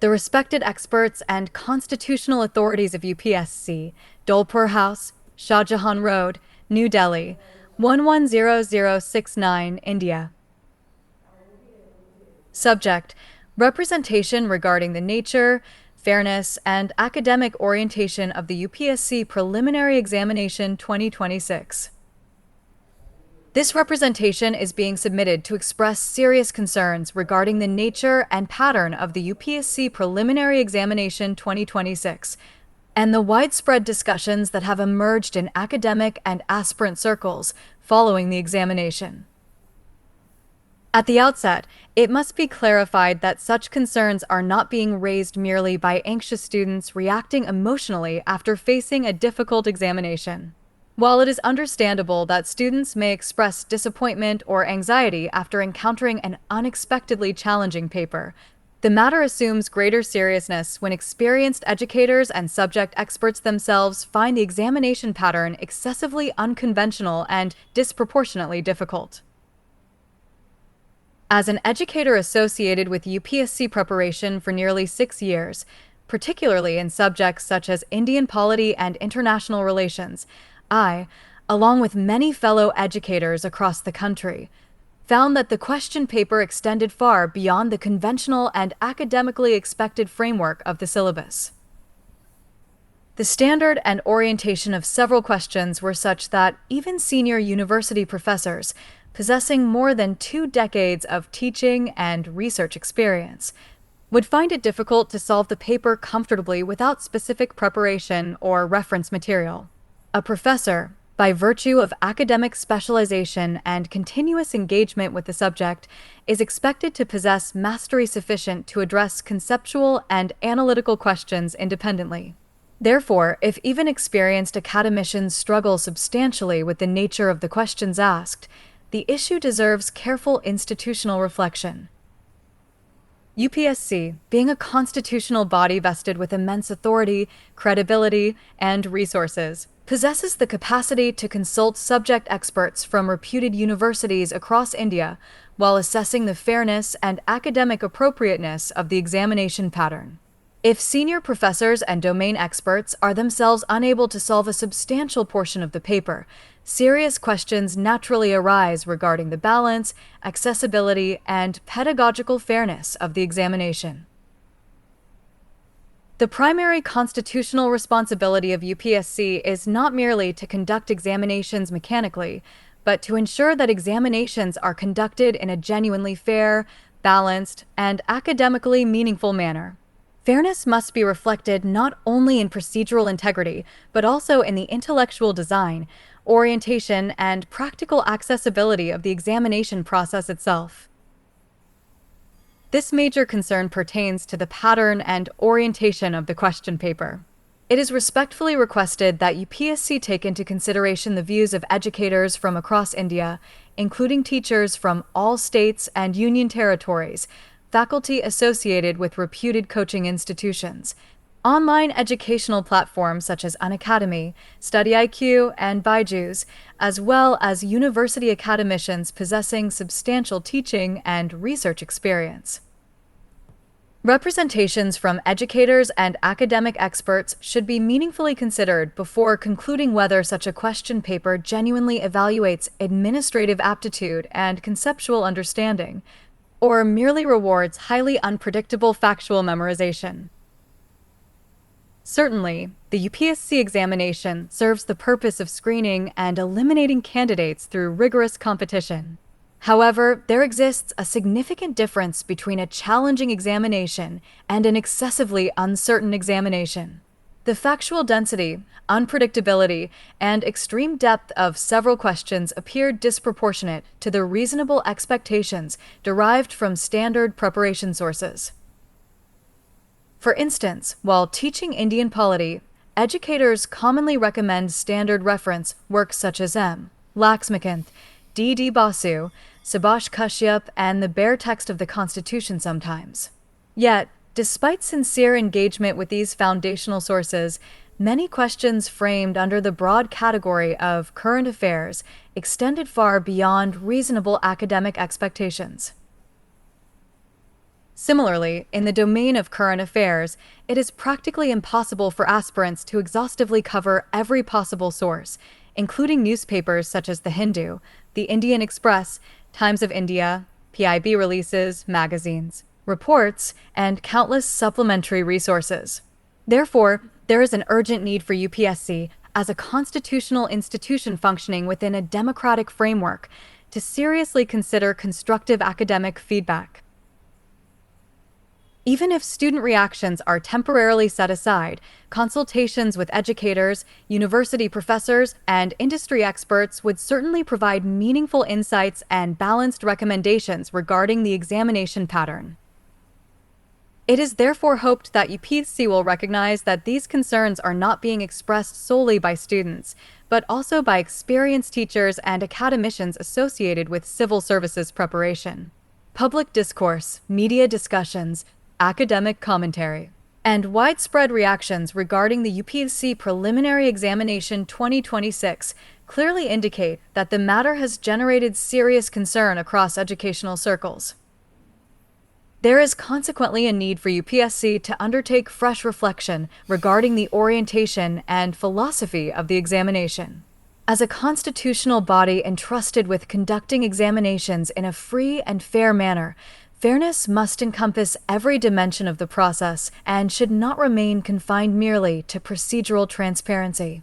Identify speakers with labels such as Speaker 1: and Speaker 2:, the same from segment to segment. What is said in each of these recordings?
Speaker 1: The respected experts and constitutional authorities of UPSC, Dolpur House, Shah Jahan Road, New Delhi, 110069, India. Subject: Representation regarding the nature, fairness, and academic orientation of the UPSC Preliminary Examination 2026. This representation is being submitted to express serious concerns regarding the nature and pattern of the UPSC Preliminary Examination 2026 and the widespread discussions that have emerged in academic and aspirant circles following the examination. At the outset, it must be clarified that such concerns are not being raised merely by anxious students reacting emotionally after facing a difficult examination. While it is understandable that students may express disappointment or anxiety after encountering an unexpectedly challenging paper, the matter assumes greater seriousness when experienced educators and subject experts themselves find the examination pattern excessively unconventional and disproportionately difficult. As an educator associated with UPSC preparation for nearly 6 years, particularly in subjects such as Indian polity and international relations, I, along with many fellow educators across the country, found that the question paper extended far beyond the conventional and academically expected framework of the syllabus. The standard and orientation of several questions were such that even senior university professors, possessing more than 2 decades of teaching and research experience, would find it difficult to solve the paper comfortably without specific preparation or reference material. A professor, by virtue of academic specialization and continuous engagement with the subject, is expected to possess mastery sufficient to address conceptual and analytical questions independently. Therefore, if even experienced academicians struggle substantially with the nature of the questions asked, the issue deserves careful institutional reflection. UPSC, being a constitutional body vested with immense authority, credibility, and resources, possesses the capacity to consult subject experts from reputed universities across India while assessing the fairness and academic appropriateness of the examination pattern. If senior professors and domain experts are themselves unable to solve a substantial portion of the paper, serious questions naturally arise regarding the balance, accessibility, and pedagogical fairness of the examination. The primary constitutional responsibility of UPSC is not merely to conduct examinations mechanically, but to ensure that examinations are conducted in a genuinely fair, balanced, and academically meaningful manner. Fairness must be reflected not only in procedural integrity, but also in the intellectual design, orientation, and practical accessibility of the examination process itself. This major concern pertains to the pattern and orientation of the question paper. It is respectfully requested that UPSC take into consideration the views of educators from across India, including teachers from all states and union territories, faculty associated with reputed coaching institutions, online educational platforms such as Unacademy, StudyIQ, and Byju's, as well as university academicians possessing substantial teaching and research experience. Representations from educators and academic experts should be meaningfully considered before concluding whether such a question paper genuinely evaluates administrative aptitude and conceptual understanding, or merely rewards highly unpredictable factual memorization. Certainly, the UPSC examination serves the purpose of screening and eliminating candidates through rigorous competition. However, there exists a significant difference between a challenging examination and an excessively uncertain examination. The factual density, unpredictability, and extreme depth of several questions appear disproportionate to the reasonable expectations derived from standard preparation sources. For instance, while teaching Indian polity, educators commonly recommend standard reference works such as M. Laxmikanth, D. Basu, Subhash Kashyap, and the bare text of the Constitution sometimes. Yet, despite sincere engagement with these foundational sources, many questions framed under the broad category of current affairs extended far beyond reasonable academic expectations. Similarly, in the domain of current affairs, it is practically impossible for aspirants to exhaustively cover every possible source, including newspapers such as The Hindu, The Indian Express, Times of India, PIB releases, magazines, reports, and countless supplementary resources. Therefore, there is an urgent need for UPSC, as a constitutional institution functioning within a democratic framework, to seriously consider constructive academic feedback. Even if student reactions are temporarily set aside, consultations with educators, university professors, and industry experts would certainly provide meaningful insights and balanced recommendations regarding the examination pattern. It is therefore hoped that UPSC will recognize that these concerns are not being expressed solely by students, but also by experienced teachers and academicians associated with civil services preparation. Public discourse, media discussions, academic commentary, and widespread reactions regarding the UPSC Preliminary Examination 2026 clearly indicate that the matter has generated serious concern across educational circles. There is consequently a need for UPSC to undertake fresh reflection regarding the orientation and philosophy of the examination. As a constitutional body entrusted with conducting examinations in a free and fair manner, fairness must encompass every dimension of the process and should not remain confined merely to procedural transparency.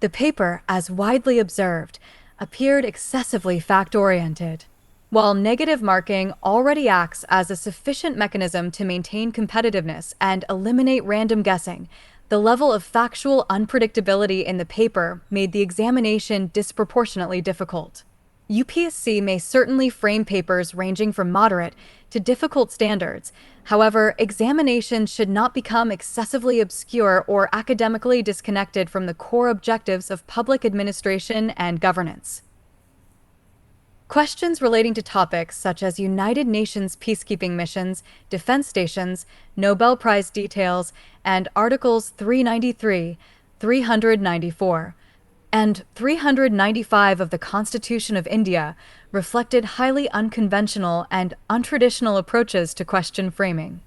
Speaker 1: The paper, as widely observed, appeared excessively fact-oriented. While negative marking already acts as a sufficient mechanism to maintain competitiveness and eliminate random guessing, the level of factual unpredictability in the paper made the examination disproportionately difficult. UPSC may certainly frame papers ranging from moderate to difficult standards. However, examinations should not become excessively obscure or academically disconnected from the core objectives of public administration and governance. Questions relating to topics such as United Nations peacekeeping missions, defense stations, Nobel Prize details, and Articles 393, 394, and 395 of the Constitution of India reflected highly unconventional and untraditional approaches to question framing.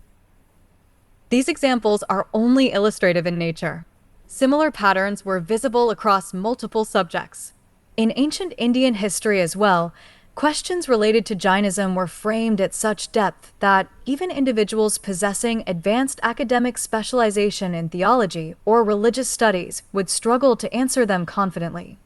Speaker 1: These examples are only illustrative in nature. Similar patterns were visible across multiple subjects. In ancient Indian history as well, questions related to Jainism were framed at such depth that even individuals possessing advanced academic specialization in theology or religious studies would struggle to answer them confidently.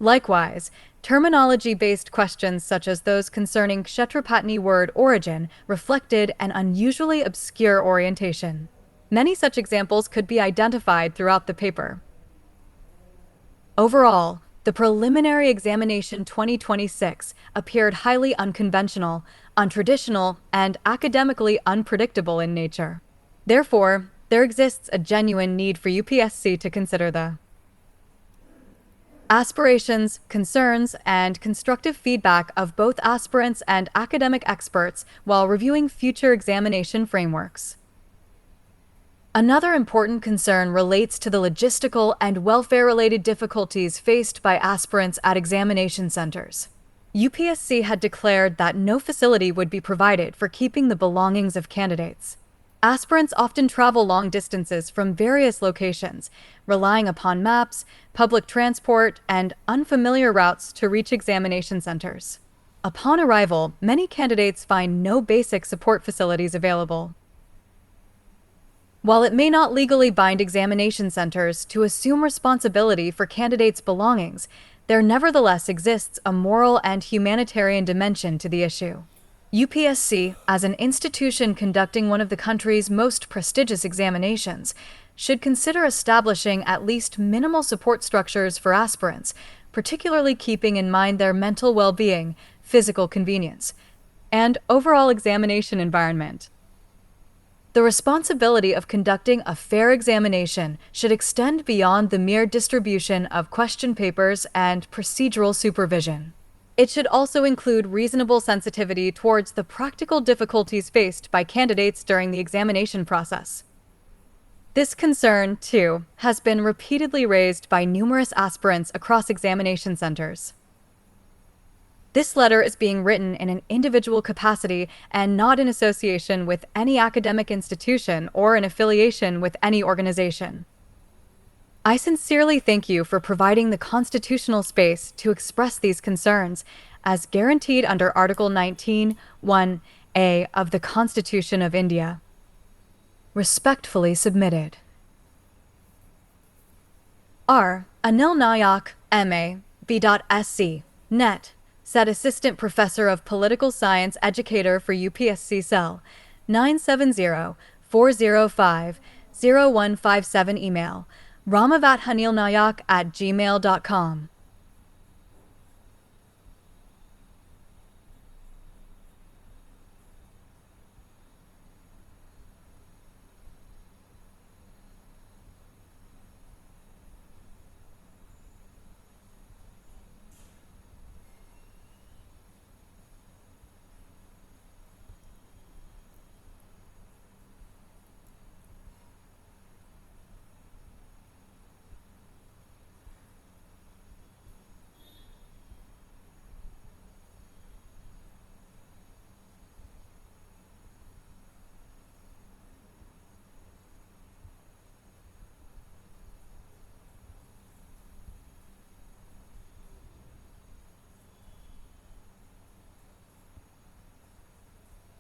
Speaker 1: Likewise, terminology-based questions such as those concerning Kshetrapatni word origin reflected an unusually obscure orientation. Many such examples could be identified throughout the paper. Overall, the Preliminary Examination 2026 appeared highly unconventional, untraditional, and academically unpredictable in nature. Therefore, there exists a genuine need for UPSC to consider the aspirations, concerns, and constructive feedback of both aspirants and academic experts while reviewing future examination frameworks. Another important concern relates to the logistical and welfare-related difficulties faced by aspirants at examination centers. UPSC had declared that no facility would be provided for keeping the belongings of candidates. Aspirants often travel long distances from various locations, relying upon maps, public transport, and unfamiliar routes to reach examination centers. Upon arrival, many candidates find no basic support facilities available. While it may not legally bind examination centers to assume responsibility for candidates' belongings, there nevertheless exists a moral and humanitarian dimension to the issue. UPSC, as an institution conducting one of the country's most prestigious examinations, should consider establishing at least minimal support structures for aspirants, particularly keeping in mind their mental well-being, physical convenience, and overall examination environment. The responsibility of conducting a fair examination should extend beyond the mere distribution of question papers and procedural supervision. It should also include reasonable sensitivity towards the practical difficulties faced by candidates during the examination process. This concern, too, has been repeatedly raised by numerous aspirants across examination centers. This letter is being written in an individual capacity and not in association with any academic institution or in affiliation with any organization. I sincerely thank you for providing the constitutional space to express these concerns, as guaranteed under Article 19(1)(a) of the Constitution of India. Respectfully submitted. R. Anil Nayak, M.A., B.Sc., Net. Said Assistant Professor of Political Science Educator for UPSC Cell, 970-405-0157 email, ramavathanilnayak@gmail.com.